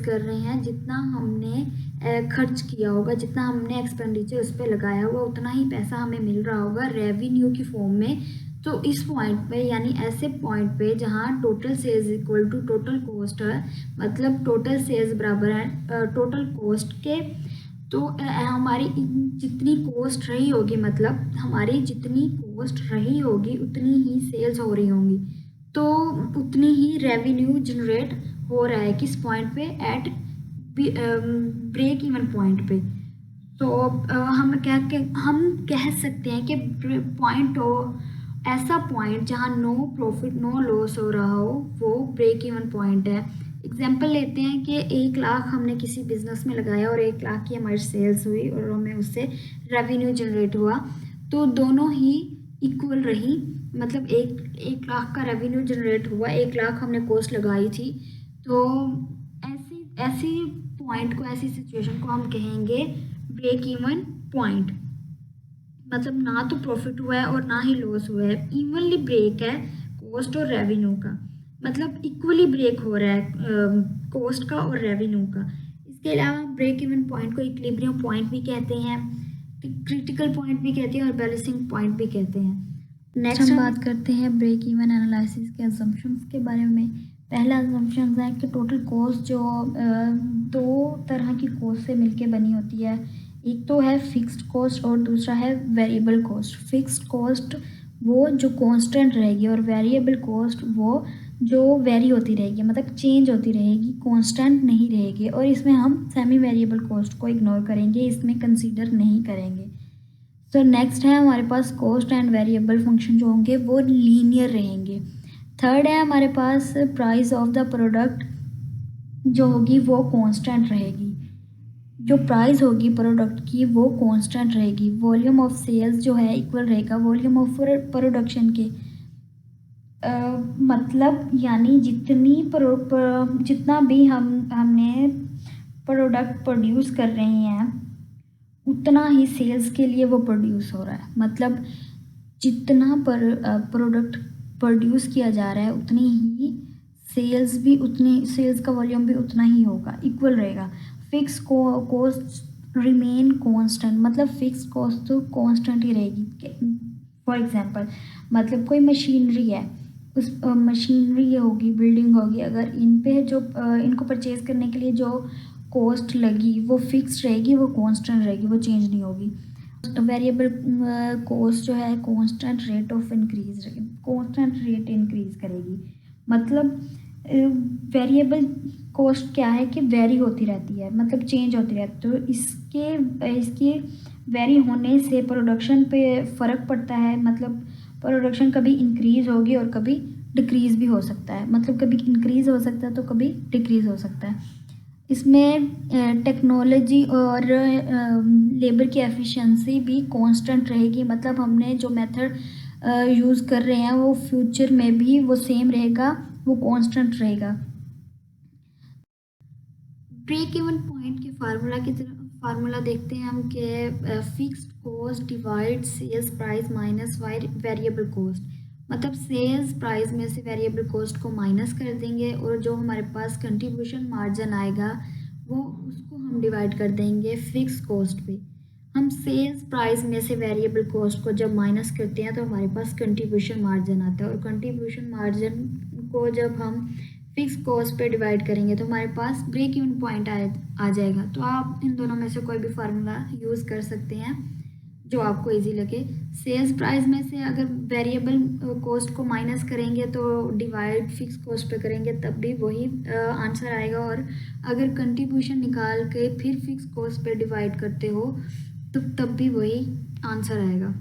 कर रहे हैं, जितना हमने खर्च किया होगा, जितना हमने एक्सपेंडिचर उस पर लगाया होगा, उतना ही पैसा हमें मिल रहा होगा रेवेन्यू की फॉर्म में। तो इस पॉइंट पे, यानी ऐसे पॉइंट पे जहाँ total sales equal to total cost है, मतलब टोटल सेल्स बराबर है टोटल कॉस्ट के, तो हमारी जितनी कॉस्ट रही होगी, मतलब हमारी जितनी कॉस्ट रही होगी उतनी ही सेल्स हो रही होंगी, तो उतनी ही रेवेन्यू जनरेट हो रहा है किस पॉइंट पे, एट ब्रेक इवन पॉइंट पे। तो हम कह सकते हैं कि पॉइंट हो, ऐसा पॉइंट जहाँ नो प्रॉफिट नो लॉस हो रहा हो, वो ब्रेक इवन पॉइंट है। एग्जाम्पल लेते हैं कि 1 लाख हमने किसी बिजनेस में लगाया और 1 लाख की हमारी सेल्स हुई और हमें उससे रेवेन्यू जनरेट हुआ, तो दोनों ही इक्वल रही, मतलब एक लाख का रेवेन्यू जनरेट हुआ, 1 लाख हमने कॉस्ट लगाई थी। तो ऐसी पॉइंट को, ऐसी सिचुएशन को हम कहेंगे ब्रेक इवन पॉइंट। मतलब ना तो प्रॉफिट हुआ है और ना ही लॉस हुआ है, इवनली ब्रेक है कॉस्ट और रेवेन्यू का, मतलब इक्वली ब्रेक हो रहा है कॉस्ट का और रेवेन्यू का। इसके अलावा ब्रेक इवन पॉइंट को इक्विलिब्रियम पॉइंट भी कहते हैं, क्रिटिकल पॉइंट भी कहते हैं और बैलेंसिंग पॉइंट भी कहते हैं। नेक्स्ट हम बात करते हैं ब्रेक इवन एनालिसिस के असम्पशंस के बारे में। पहला असम्पशन है कि टोटल कॉस्ट जो दो तरह की कॉस्ट से मिलके बनी होती है, एक तो है फिक्स्ड कॉस्ट और दूसरा है वेरिएबल कॉस्ट। फिक्स्ड कॉस्ट वो जो कांस्टेंट रहेगी और वेरिएबल कॉस्ट वो जो वेरी होती रहेगी, मतलब चेंज होती रहेगी, कांस्टेंट नहीं रहेगी। और इसमें हम सेमी वेरिएबल कॉस्ट को इग्नोर करेंगे, इसमें कंसीडर नहीं करेंगे। तो नेक्स्ट है हमारे पास कॉस्ट एंड वेरिएबल फंक्शन जो होंगे वो लीनियर रहेंगे। थर्ड है हमारे पास प्राइस ऑफ द प्रोडक्ट जो होगी वो कांस्टेंट रहेगी, जो प्राइस होगी प्रोडक्ट की वो कांस्टेंट रहेगी। वॉल्यूम ऑफ सेल्स जो है इक्वल रहेगा वॉल्यूम ऑफ प्रोडक्शन के, मतलब यानी जितना भी हमने प्रोडक्ट प्रोड्यूस कर रहे हैं उतना ही सेल्स के लिए वो प्रोड्यूस हो रहा है, मतलब जितना प्रोडक्ट प्रोड्यूस किया जा रहा है उतनी ही सेल्स का वॉल्यूम भी उतना ही होगा, इक्वल रहेगा। फिक्स कॉस्ट रिमेन कांस्टेंट, मतलब फिक्स कॉस्ट तो कांस्टेंट ही रहेगी। फॉर एग्जांपल, मतलब कोई मशीनरी है, उस मशीनरी ये होगी, बिल्डिंग होगी, अगर इन पे जो इनको परचेज करने के लिए जो कॉस्ट लगी वो फिक्स रहेगी, वो कांस्टेंट रहेगी, वो चेंज नहीं होगी। वेरिएबल कॉस्ट जो है constant rate of increase, constant rate increase करेगी। मतलब वेरिएबल कॉस्ट क्या है कि वेरी होती रहती है, मतलब चेंज होती रहती है, तो इसके वेरी होने से प्रोडक्शन पे फ़र्क पड़ता है, मतलब प्रोडक्शन कभी इंक्रीज़ होगी और कभी डिक्रीज़ भी हो सकता है, मतलब कभी इंक्रीज़ हो सकता है तो कभी डिक्रीज़ हो सकता है। इसमें टेक्नोलॉजी और लेबर की एफिशिएंसी भी कांस्टेंट रहेगी, मतलब हमने जो मेथड यूज़ कर रहे हैं वो फ्यूचर में भी वो सेम रहेगा, वो कांस्टेंट रहेगा। ब्रेक इवन पॉइंट के फार्मूला देखते हैं हम कि fixed cost divide sales price minus variable cost, मतलब सेल्स प्राइस में से वेरिएबल कॉस्ट को माइनस कर देंगे और जो हमारे पास कंट्रीब्यूशन मार्जिन आएगा वो उसको हम डिवाइड कर देंगे फिक्स कॉस्ट पे। हम सेल्स प्राइस में से वेरिएबल कॉस्ट को जब माइनस करते हैं तो हमारे पास कंट्रीब्यूशन मार्जिन आता है, और कंट्रीब्यूशन मार्जिन को जब हम फिक्स कॉस्ट पे डिवाइड करेंगे तो हमारे पास ब्रेक इवन पॉइंट आ जाएगा। तो आप इन दोनों में से कोई भी फार्मूला यूज़ कर सकते हैं जो आपको इजी लगे। सेल्स प्राइस में से अगर वेरिएबल कॉस्ट को माइनस करेंगे तो डिवाइड फिक्स कॉस्ट पे करेंगे तब भी वही आंसर आएगा, और अगर कंट्रीब्यूशन निकाल के फिर फिक्स कॉस्ट पे डिवाइड करते हो तो तब भी वही आंसर आएगा।